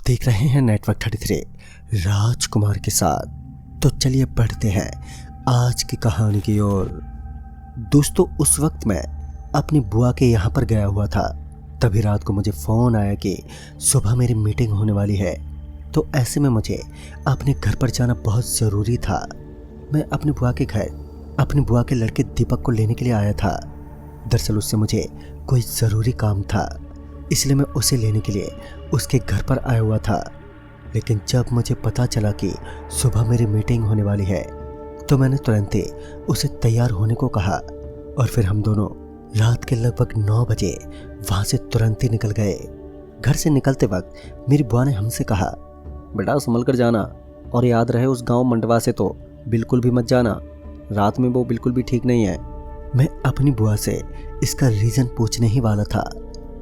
देख रहे हैं नेटवर्क 33 राजकुमार के साथ। तो चलिए बढ़ते हैं आज की कहानी की ओर। दोस्तों, उस वक्त मैं अपनी बुआ के यहाँ पर गया हुआ था। तभी रात को मुझे फ़ोन आया कि सुबह मेरी मीटिंग होने वाली है। तो ऐसे में मुझे अपने घर पर जाना बहुत ज़रूरी था। मैं अपनी बुआ के घर अपनी बुआ के लड़के दीपक को लेने के लिए आया था। दरअसल उससे मुझे कोई ज़रूरी काम था, इसलिए मैं उसे लेने के लिए उसके घर पर आया हुआ था। लेकिन जब मुझे पता चला कि सुबह मेरी मीटिंग होने वाली है, तो मैंने तुरंत ही उसे तैयार होने को कहा और फिर हम दोनों रात के लगभग 9 बजे वहाँ से तुरंत ही निकल गए। घर से निकलते वक्त मेरी बुआ ने हमसे कहा, बेटा संभल कर जाना और याद रहे उस गांव मंडवा से तो बिल्कुल भी मत जाना, रात में वो बिल्कुल भी ठीक नहीं है। मैं अपनी बुआ से इसका रीज़न पूछने ही वाला था,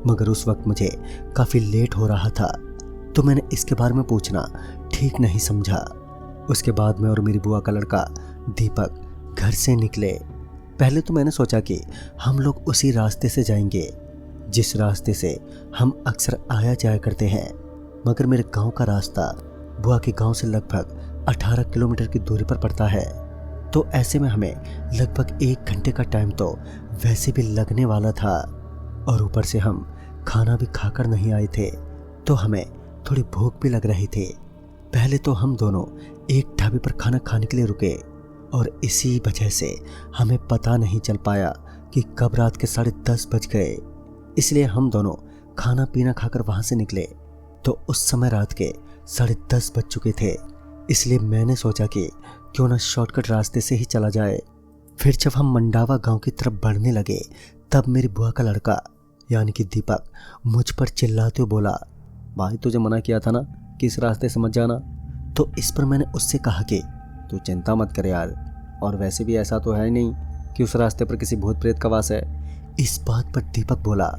मगर उस वक्त मुझे काफ़ी लेट हो रहा था, तो मैंने इसके बारे में पूछना ठीक नहीं समझा। उसके बाद मैं और मेरी बुआ का लड़का दीपक घर से निकले। पहले तो मैंने सोचा कि हम लोग उसी रास्ते से जाएंगे जिस रास्ते से हम अक्सर आया जाया करते हैं, मगर मेरे गांव का रास्ता बुआ के गांव से लगभग 18 किलोमीटर की दूरी पर पड़ता है। तो ऐसे में हमें लगभग 1 घंटे का टाइम तो वैसे भी लगने वाला था, और ऊपर से हम खाना भी खाकर नहीं आए थे, तो हमें थोड़ी भूख भी लग रही थी। पहले तो हम दोनों एक ढाबे पर खाना खाने के लिए रुके, और इसी वजह से हमें पता नहीं चल पाया कि कब रात के 10:30 बज गए। इसलिए हम दोनों खाना पीना खाकर वहाँ से निकले तो उस समय रात के 10:30 बज चुके थे। इसलिए मैंने सोचा कि क्यों ना शॉर्टकट रास्ते से ही चला जाए। फिर जब हम मंडावा गांव की तरफ बढ़ने लगे, तब मेरी बुआ का लड़का यानी कि दीपक मुझ पर चिल्लाते हुए बोला, भाई तुझे मना किया था ना कि इस रास्ते से मत जाना। तो इस पर मैंने उससे कहा कि तू चिंता मत कर यार, और वैसे भी ऐसा तो है नहीं कि उस रास्ते पर किसी भूत प्रेत का वास है। इस बात पर दीपक बोला,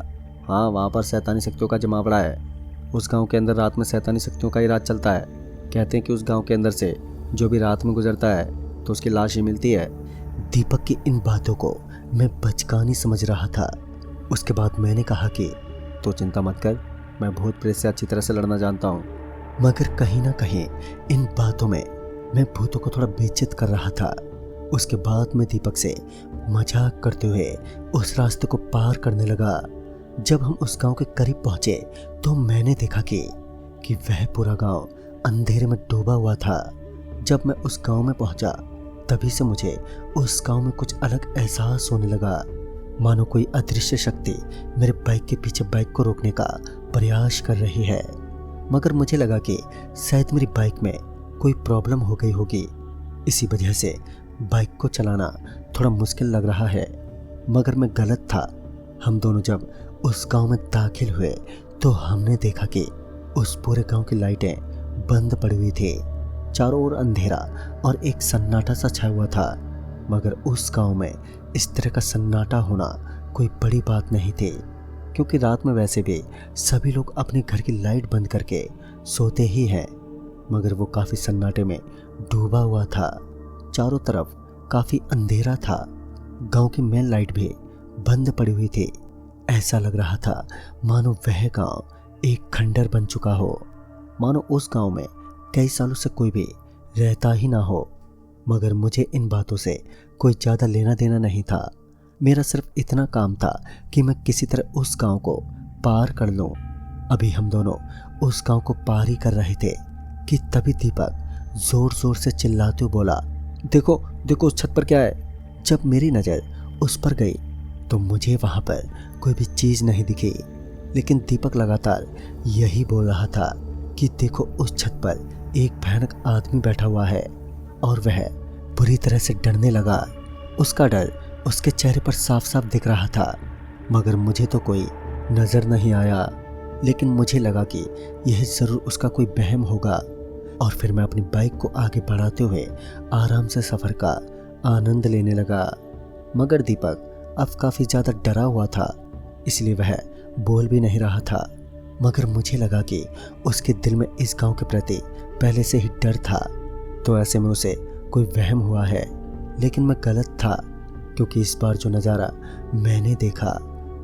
हाँ वहाँ पर शैतानी शक्तियों का जमावड़ा है। उस गांव के अंदर रात में शैतानी शक्तियों का ही राज चलता है। कहते हैं कि उस गांव के अंदर से जो भी रात में गुजरता है तो उसकी लाश ही मिलती है। दीपक की इन बातों को मैं बचकानी समझ रहा था। उसके बाद मैंने कहा कि तो चिंता मत कर, मैं भूत प्रेत से अच्छी तरह से लड़ना जानता हूँ। मगर कहीं ना कहीं इन बातों में मैं भूतों को थोड़ा बेइज्जत कर रहा था। उसके बाद मैं दीपक से मजाक करते हुए उस रास्ते को पार करने लगा। जब हम उस गांव के करीब पहुंचे तो मैंने देखा कि वह पूरा गांव अंधेरे में डूबा हुआ था। जब मैं उस गांव में पहुंचा, तभी से मुझे उस गांव में कुछ अलग एहसास होने लगा, मानो कोई अदृश्य शक्ति मेरे बाइक के पीछे बाइक को रोकने का प्रयास कर रही है। मगर मुझे लगा कि शायद मेरी बाइक में कोई प्रॉब्लम हो गई होगी, इसी वजह से बाइक को चलाना थोड़ा मुश्किल लग रहा है। मगर मैं गलत था। हम दोनों जब उस गांव में दाखिल हुए तो हमने देखा कि उस पूरे गांव की लाइटें बंद पड़ी हुई थी। चारों ओर अंधेरा और एक सन्नाटा सा छाया हुआ था। मगर उस गांव में इस तरह का सन्नाटा होना कोई बड़ी बात नहीं थी, क्योंकि रात में वैसे भी सभी लोग अपने घर की लाइट बंद करके सोते ही हैं। मगर वो काफ़ी सन्नाटे में डूबा हुआ था। चारों तरफ काफ़ी अंधेरा था। गांव की मेन लाइट भी बंद पड़ी हुई थी। ऐसा लग रहा था मानो वह गांव एक खंडर बन चुका हो, मानो उस गांव में कई सालों से कोई भी रहता ही ना हो। मगर मुझे इन बातों से कोई ज़्यादा लेना देना नहीं था। मेरा सिर्फ इतना काम था कि मैं किसी तरह उस गांव को पार कर लूं। अभी हम दोनों उस गांव को पार ही कर रहे थे कि तभी दीपक ज़ोर ज़ोर से चिल्लाते हुए बोला, देखो देखो उस छत पर क्या है। जब मेरी नज़र उस पर गई तो मुझे वहाँ पर कोई भी चीज़ नहीं दिखी, लेकिन दीपक लगातार यही बोल रहा था कि देखो उस छत पर एक भयानक आदमी बैठा हुआ है, और वह बुरी तरह से डरने लगा। उसका डर उसके चेहरे पर साफ साफ दिख रहा था। मगर मुझे तो कोई नज़र नहीं आया, लेकिन मुझे लगा कि यह ज़रूर उसका कोई वहम होगा। और फिर मैं अपनी बाइक को आगे बढ़ाते हुए आराम से सफ़र का आनंद लेने लगा। मगर दीपक अब काफ़ी ज़्यादा डरा हुआ था, इसलिए वह बोल भी नहीं रहा था। मगर मुझे लगा कि उसके दिल में इस गांव के प्रति पहले से ही डर था, तो ऐसे में उसे कोई वहम हुआ है। लेकिन मैं गलत था, क्योंकि इस बार जो नज़ारा मैंने देखा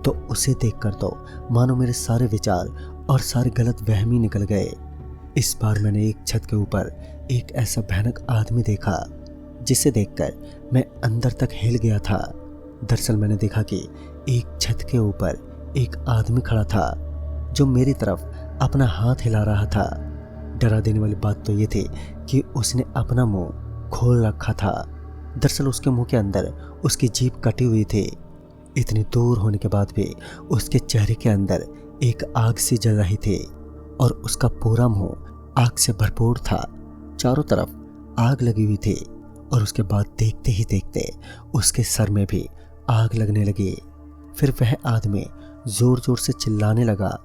तो उसे देखकर तो मानो मेरे सारे विचार और सारे गलत वहम ही निकल गए। इस बार मैंने एक छत के ऊपर एक ऐसा भयानक आदमी देखा जिसे देखकर मैं अंदर तक हिल गया था। दरअसल मैंने देखा कि एक छत के ऊपर एक आदमी खड़ा था जो मेरी तरफ अपना हाथ हिला रहा था। डरा देने वाली बात तो ये थी कि उसने अपना मुंह खोल रखा था। दरअसल उसके मुंह के अंदर उसकी जीभ कटी हुई थी। इतनी दूर होने के बाद भी उसके चेहरे के अंदर एक आग सी जल रही थी और उसका पूरा मुंह आग से भरपूर था। चारों तरफ आग लगी हुई थी और उसके बाद देखते ही देखते उसके सर में भी आग लगने लगी। फिर वह आदमी जोर जोर से चिल्लाने लगा।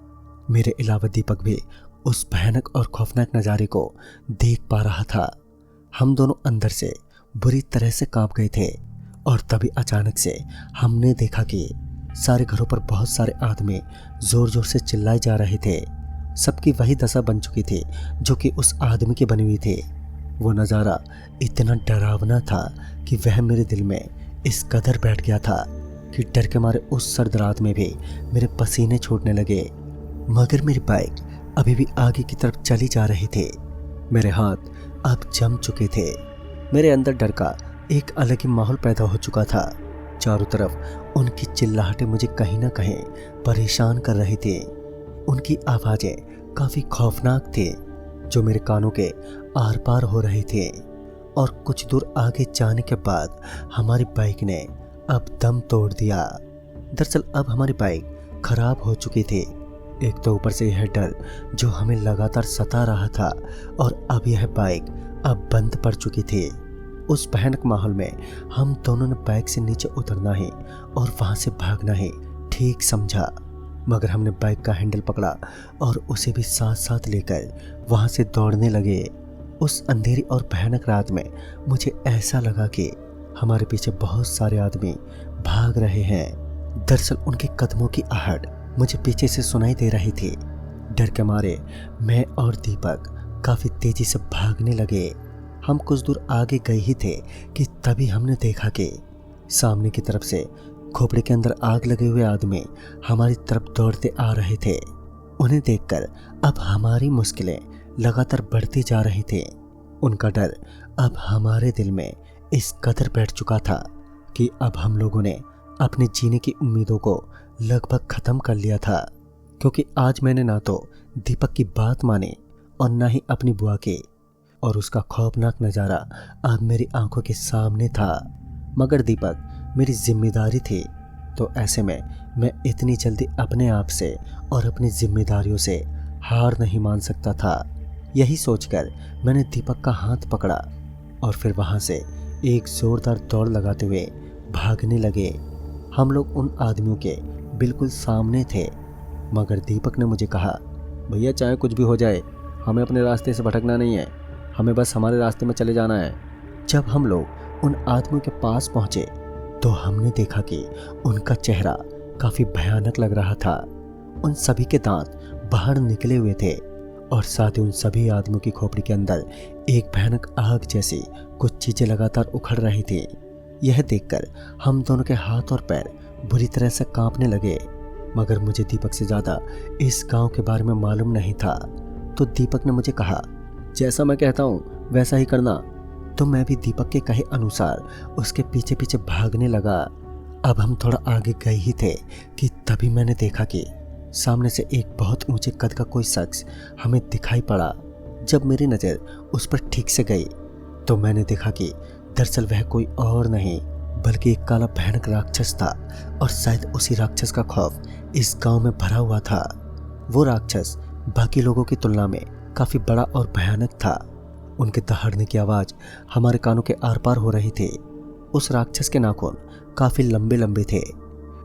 मेरे अलावा दीपक भी उस भयानक और खौफनाक नज़ारे को देख पा रहा था। हम दोनों अंदर से बुरी तरह से कांप गए थे और तभी अचानक से हमने देखा कि सारे घरों पर बहुत सारे आदमी जोर जोर से चिल्लाए जा रहे थे। सबकी वही दशा बन चुकी थी जो कि उस आदमी की बनी हुई थी। वो नज़ारा इतना डरावना था कि वह मेरे दिल में इस कदर बैठ गया था कि डर के मारे उस सर्द रात में भी मेरे पसीने छूटने लगे। मगर मेरी बाइक अभी भी आगे की तरफ चली जा रही थी। मेरे हाथ अब जम चुके थे। मेरे अंदर डर का एक अलग ही माहौल पैदा हो चुका था। चारों तरफ उनकी चिल्लाहटें मुझे कहीं ना कहीं परेशान कर रही थी। उनकी आवाज़ें काफ़ी खौफनाक थी जो मेरे कानों के आर पार हो रही थी। और कुछ दूर आगे जाने के बाद हमारी बाइक ने अब दम तोड़ दिया। दरअसल अब हमारी बाइक खराब हो चुकी थी। एक तो ऊपर से यह डर जो हमें लगातार सता रहा था और अब यह बाइक अब बंद पड़ चुकी थी। उस भयानक माहौल में हम दोनों ने बाइक से नीचे उतरना ही और वहां से भागना ही ठीक समझा। मगर हमने बाइक का हैंडल पकड़ा और उसे भी साथ साथ लेकर वहां से दौड़ने लगे। उस अंधेरी और भयानक रात में मुझे ऐसा लगा कि हमारे पीछे बहुत सारे आदमी भाग रहे हैं। दरअसल उनके कदमों की आहट मुझे पीछे से सुनाई दे रही थी। डर के मारे मैं और दीपक काफ़ी तेजी से भागने लगे। हम कुछ दूर आगे गए ही थे कि तभी हमने देखा कि सामने की तरफ से खोपड़े के अंदर आग लगे हुए आदमी हमारी तरफ दौड़ते आ रहे थे। उन्हें देखकर अब हमारी मुश्किलें लगातार बढ़ती जा रही थी। उनका डर अब हमारे दिल में इस कदर बैठ चुका था कि अब हम लोगों ने अपने जीने की उम्मीदों को लगभग ख़त्म कर लिया था। क्योंकि आज मैंने ना तो दीपक की बात मानी और ना ही अपनी बुआ की, और उसका खौफनाक नज़ारा अब मेरी आंखों के सामने था। मगर दीपक मेरी जिम्मेदारी थी, तो ऐसे में मैं इतनी जल्दी अपने आप से और अपनी जिम्मेदारियों से हार नहीं मान सकता था। यही सोचकर मैंने दीपक का हाथ पकड़ा और फिर वहाँ से एक ज़ोरदार दौड़ लगाते हुए भागने लगे। हम लोग उन आदमियों के बिल्कुल सामने थे। मगर दीपक ने मुझे कहा, भैया चाहे कुछ भी हो जाए, हमें अपने रास्ते से भटकना नहीं है, हमें बस हमारे रास्ते में चले जाना है। जब हम लोग उन आदमियों के पास पहुंचे तो हमने देखा कि उनका चेहरा काफ़ी भयानक लग रहा था। उन सभी के दांत बाहर निकले हुए थे और साथ ही उन सभी आदमियों की खोपड़ी के अंदर एक भयानक आग जैसी कुछ चीज़ें लगातार उखड़ रही थी। यह देखकर हम दोनों के हाथ और पैर बुरी तरह से कांपने लगे। मगर मुझे दीपक से ज़्यादा इस गांव के बारे में मालूम नहीं था, तो दीपक ने मुझे कहा, जैसा मैं कहता हूँ वैसा ही करना। तो मैं भी दीपक के कहे अनुसार उसके पीछे पीछे भागने लगा। अब हम थोड़ा आगे गए ही थे कि तभी मैंने देखा कि सामने से एक बहुत ऊंचे कद का कोई शख्स हमें दिखाई पड़ा। जब मेरी नज़र उस पर ठीक से गई तो मैंने देखा कि दरअसल वह कोई और नहीं बल्कि एक काला भयानक राक्षस था, और शायद उसी राक्षस का खौफ इस गांव में भरा हुआ था। वो राक्षस बाकी लोगों की तुलना में काफ़ी बड़ा और भयानक था। उनके दहाड़ने की आवाज़ हमारे कानों के आर पार हो रही थी। उस राक्षस के नाखून काफ़ी लंबे लंबे थे।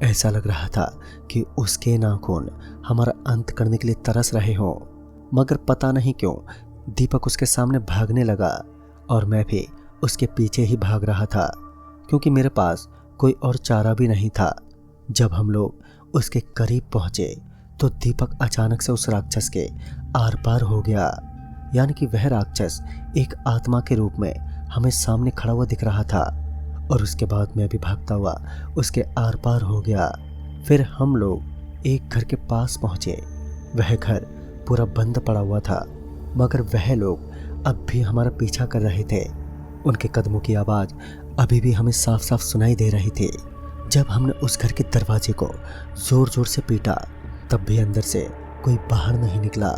ऐसा लग रहा था कि उसके नाखून हमारा अंत करने के लिए तरस रहे हों। मगर पता नहीं क्यों दीपक उसके सामने भागने लगा और मैं भी उसके पीछे ही भाग रहा था, क्योंकि मेरे पास कोई और चारा भी नहीं था। जब हम लोग उसके करीब पहुंचे तो दीपक अचानक से उस राक्षस के आर पार हो गया। यानी कि वह राक्षस एक आत्मा के रूप में हमें सामने खड़ा हुआ दिख रहा था, और उसके बाद मैं भी भागता हुआ उसके आर पार हो गया। फिर हम लोग एक घर के पास पहुंचे। वह घर पूरा बंद पड़ा हुआ था मगर वह लोग अब भी हमारा पीछा कर रहे थे। उनके कदमों की आवाज़ अभी भी हमें साफ साफ सुनाई दे रही थी। जब हमने उस घर के दरवाजे को जोर जोर से पीटा, तब भी अंदर से कोई बाहर नहीं निकला।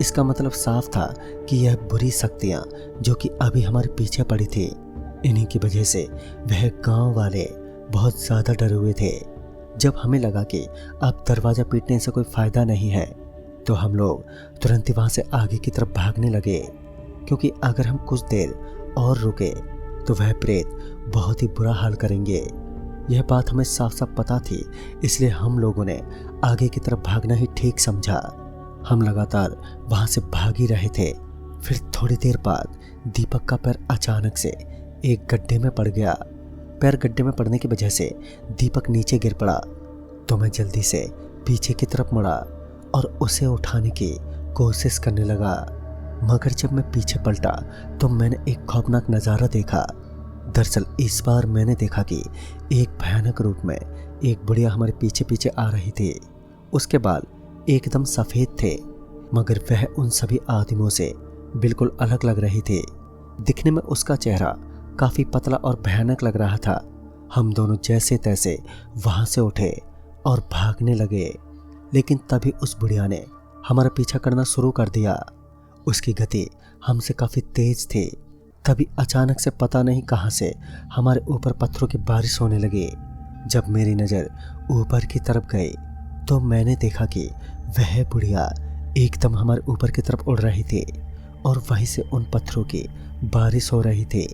इसका मतलब साफ था कि यह बुरी शक्तियाँ जो कि अभी हमारे पीछे पड़ी थी, इन्हीं की वजह से वह गांव वाले बहुत ज़्यादा डरे हुए थे। जब हमें लगा कि अब दरवाज़ा पीटने से कोई फ़ायदा नहीं है, तो हम लोग तुरंत ही वहाँ से आगे की तरफ भागने लगे, क्योंकि अगर हम कुछ देर और रुके तो वह प्रेत बहुत ही बुरा हाल करेंगे। यह बात हमें साफ साफ पता थी, इसलिए हम लोगों ने आगे की तरफ भागना ही ठीक समझा। हम लगातार वहाँ से भाग ही रहे थे। फिर थोड़ी देर बाद दीपक का पैर अचानक से एक गड्ढे में पड़ गया। पैर गड्ढे में पड़ने की वजह से दीपक नीचे गिर पड़ा, तो मैं जल्दी से पीछे की तरफ मुड़ा और उसे उठाने की कोशिश करने लगा। मगर जब मैं पीछे पलटा तो मैंने एक खौफनाक नज़ारा देखा। दरअसल इस बार मैंने देखा कि एक भयानक रूप में एक बुढ़िया हमारे पीछे पीछे आ रही थी। उसके बाल एकदम सफ़ेद थे, मगर वह उन सभी आदमियों से बिल्कुल अलग लग रही थी। दिखने में उसका चेहरा काफ़ी पतला और भयानक लग रहा था। हम दोनों जैसे तैसे वहाँ से उठे और भागने लगे, लेकिन तभी उस बुढ़िया ने हमारा पीछा करना शुरू कर दिया। उसकी गति हमसे काफ़ी तेज थी। तभी अचानक से पता नहीं कहाँ से हमारे ऊपर पत्थरों की बारिश होने लगी। जब मेरी नज़र ऊपर की तरफ गई तो मैंने देखा कि वह बुढ़िया एकदम हमारे ऊपर की तरफ उड़ रही थी और वहीं से उन पत्थरों की बारिश हो रही थी।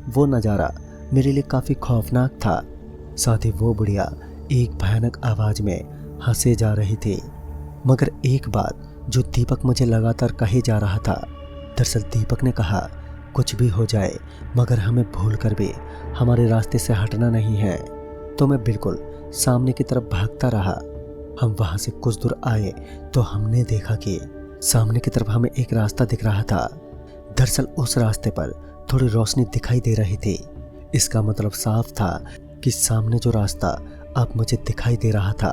वो नज़ारा मेरे लिए काफ़ी खौफनाक था। साथ ही वो बुढ़िया एक भयानक आवाज़ में हंसे जा रही थी। मगर एक बात जो दीपक मुझे लगातार कहे जा रहा था, दरअसल दीपक ने कहा कुछ भी हो जाए मगर हमें भूल कर भी हमारे रास्ते से हटना नहीं है। तो मैं बिल्कुल सामने की तरफ भागता रहा। हम वहाँ से कुछ दूर आए तो हमने देखा कि सामने की तरफ हमें एक रास्ता दिख रहा था। दरअसल उस रास्ते पर थोड़ी रोशनी दिखाई दे रही थी। इसका मतलब साफ था कि सामने जो रास्ता अब मुझे दिखाई दे रहा था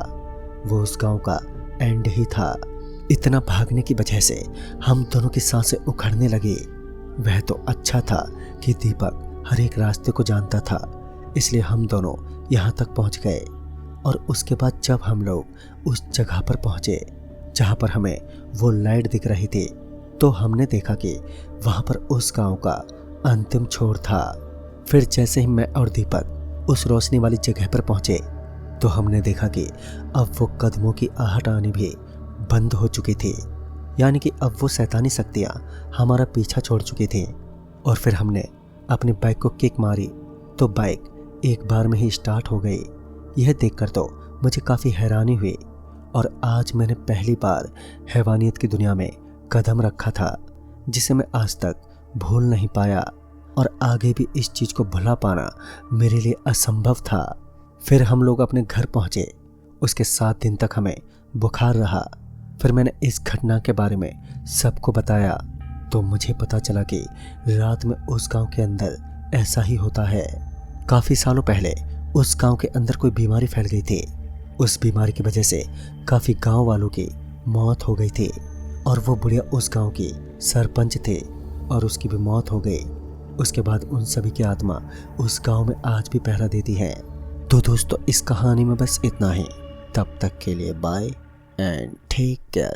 वो उस गांव का एंड ही था। इतना भागने की वजह से हम दोनों की सांसें उखड़ने लगी। वह तो अच्छा था कि दीपक हर एक रास्ते को जानता था, इसलिए हम दोनों यहाँ तक पहुँच गए। और उसके बाद जब हम लोग उस जगह पर पहुँचे जहाँ पर हमें वो लाइट दिख रही थी, तो हमने देखा कि वहाँ पर उस गांव का अंतिम छोर था। फिर जैसे ही मैं और दीपक उस रोशनी वाली जगह पर पहुँचे तो हमने देखा कि अब वो कदमों की आहट आनी भी बंद हो चुकी थी, यानी कि अब वो शैतानी शक्तियाँ हमारा पीछा छोड़ चुकी थी। और फिर हमने अपनी बाइक को किक मारी तो बाइक एक बार में ही स्टार्ट हो गई। यह देखकर तो मुझे काफ़ी हैरानी हुई और आज मैंने पहली बार हैवानियत की दुनिया में कदम रखा था, जिसे मैं आज तक भूल नहीं पाया और आगे भी इस चीज़ को भुला पाना मेरे लिए असंभव था। फिर हम लोग अपने घर पहुँचे। उसके 7 दिन तक हमें बुखार रहा। फिर मैंने इस घटना के बारे में सबको बताया तो मुझे पता चला कि रात में उस गांव के अंदर ऐसा ही होता है। काफ़ी सालों पहले उस गांव के अंदर कोई बीमारी फैल गई थी। उस बीमारी की वजह से काफ़ी गांव वालों की मौत हो गई थी और वो बुढ़िया उस गांव की सरपंच थे और उसकी भी मौत हो गई। उसके बाद उन सभी की आत्मा उस गांव में आज भी पहरा देती है। तो दोस्तों, इस कहानी में बस इतना ही। तब तक के लिए बाय एंड टेक केयर।